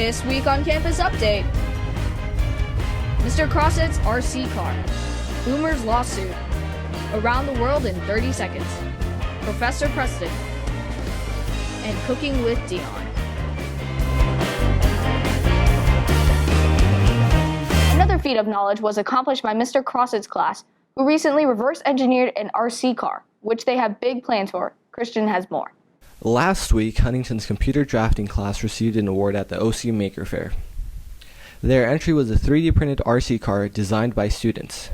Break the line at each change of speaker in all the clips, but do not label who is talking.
This week on Campus Update, Mr. Crosset's RC car, Boomer's lawsuit, around the world in 30 seconds, Professor Preston, and cooking with Deon. Another feat of knowledge was accomplished by Mr. Crosset's class, who recently reverse engineered an RC car, which they have big plans for. Christian has more.
Last week, Huntington's computer drafting class received an award at the OC Maker Faire. Their entry was a 3D printed RC car designed by students.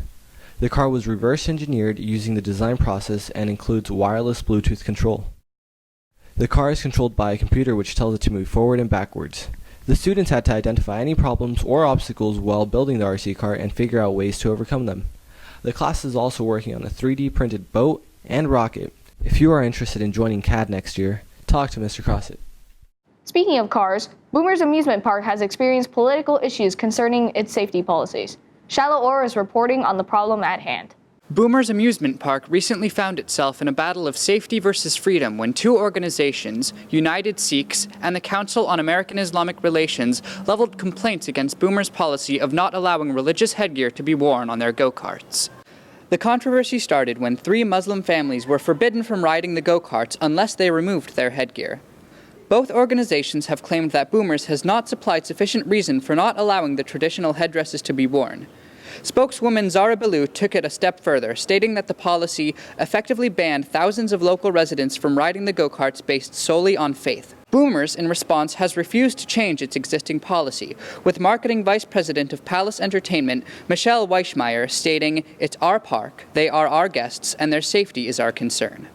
The car was reverse engineered using the design process and includes wireless Bluetooth control. The car is controlled by a computer which tells it to move forward and backwards. The students had to identify any problems or obstacles while building the RC car and figure out ways to overcome them. The class is also working on a 3D printed boat and rocket. If you are interested in joining CAD next year, talk to Mr. Crosset.
Speaking of cars, Boomer's amusement park has experienced political issues concerning its safety policies. Shiloh Orr is reporting on the problem at hand.
Boomer's amusement park recently found itself in a battle of safety versus freedom when two organizations, United Sikhs and the Council on American-Islamic Relations, leveled complaints against Boomer's policy of not allowing religious headgear to be worn on their go-karts. The controversy started when 3 Muslim families were forbidden from riding the go-karts unless they removed their headgear. Both organizations have claimed that Boomers has not supplied sufficient reason for not allowing the traditional headdresses to be worn. Spokeswoman Zara Ballou took it a step further, stating that the policy effectively banned thousands of local residents from riding the go-karts based solely on faith. Boomers, in response, has refused to change its existing policy, with Marketing Vice President of Palace Entertainment, Michelle Weichmeyer, stating, "It's our park, they are our guests, and their safety is our concern."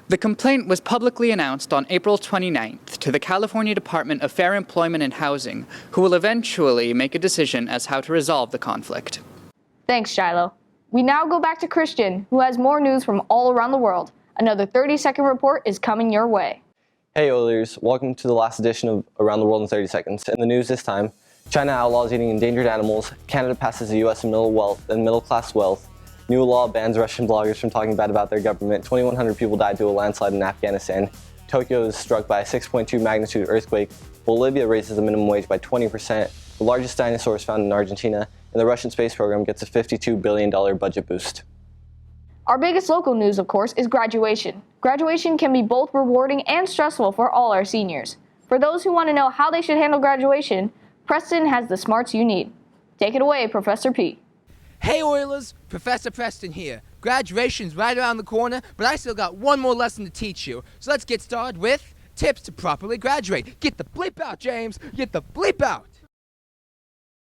The complaint was publicly announced on April 29th to the California Department of Fair Employment and Housing, who will eventually make a decision as how to resolve the conflict.
Thanks, Shiloh. We now go back to Christian, who has more news from all around the world. Another 30-second report is coming your way.
Hey Oilers, welcome to the last edition of Around the World in 30 Seconds. In the news this time, China outlaws eating endangered animals, Canada passes the U.S. middle-class wealth, new law bans Russian bloggers from talking bad about their government, 2,100 people died due to a landslide in Afghanistan, Tokyo is struck by a 6.2 magnitude earthquake, Bolivia raises the minimum wage by 20%, the largest dinosaur is found in Argentina, and the Russian space program gets a $52 billion budget boost.
Our biggest local news, of course, is graduation. Graduation can be both rewarding and stressful for all our seniors. For those who want to know how they should handle graduation, Preston has the smarts you need. Take it away, Professor P.
Hey Oilers, Professor Preston here. Graduation's right around the corner, but I still got one more lesson to teach you. So let's get started with tips to properly graduate. Get the bleep out, James. Get the bleep out.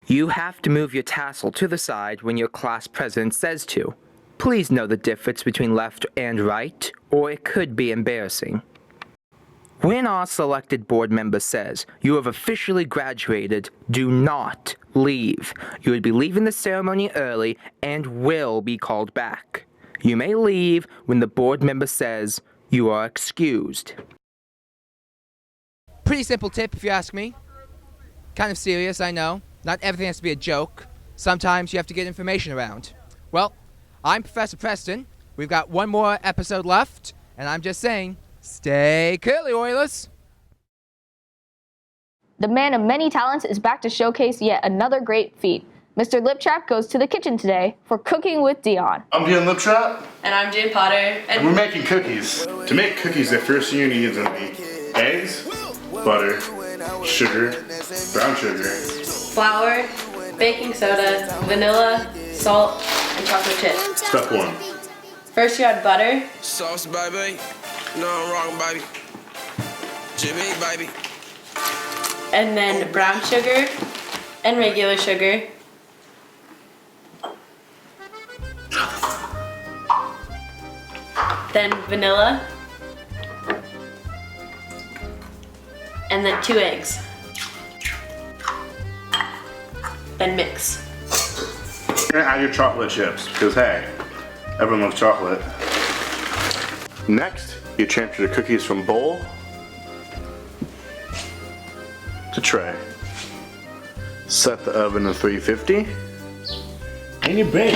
You have to move your tassel to the side when your class president says to. Please know the difference between left and right, or it could be embarrassing. When our selected board member says, "You have officially graduated," do not leave. You would be leaving the ceremony early and will be called back. You may leave when the board member says, "You are excused."
Pretty simple tip if you ask me. Kind of serious, I know. Not everything has to be a joke. Sometimes you have to get information around. Well, I'm Professor Preston. We've got one more episode left, and I'm just saying, stay curly, Oilers!
The man of many talents is back to showcase yet another great feat. Mr. Liptrap goes to the kitchen today for Cooking with Deon.
I'm Deon Liptrap.
And I'm Jay Potter.
And we're making cookies. To make cookies, the first thing you need is going to be eggs, butter, sugar, brown sugar,
flour, baking soda, vanilla, salt, and chocolate chips.
Step 1.
First you add butter.
Sauce, baby. No, I'm wrong, baby. Jimmy, baby.
And then brown sugar and regular sugar. Then vanilla. And then 2 eggs. Then mix.
You're gonna add your chocolate chips, because hey, everyone loves chocolate. Next, you transfer the cookies from bowl to tray. Set the oven to 350, and you bake.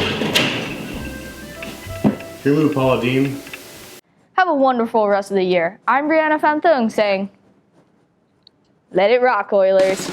Your little Paula Dean.
Have a wonderful rest of the year. I'm Brianna Fantung saying, let it rock, Oilers.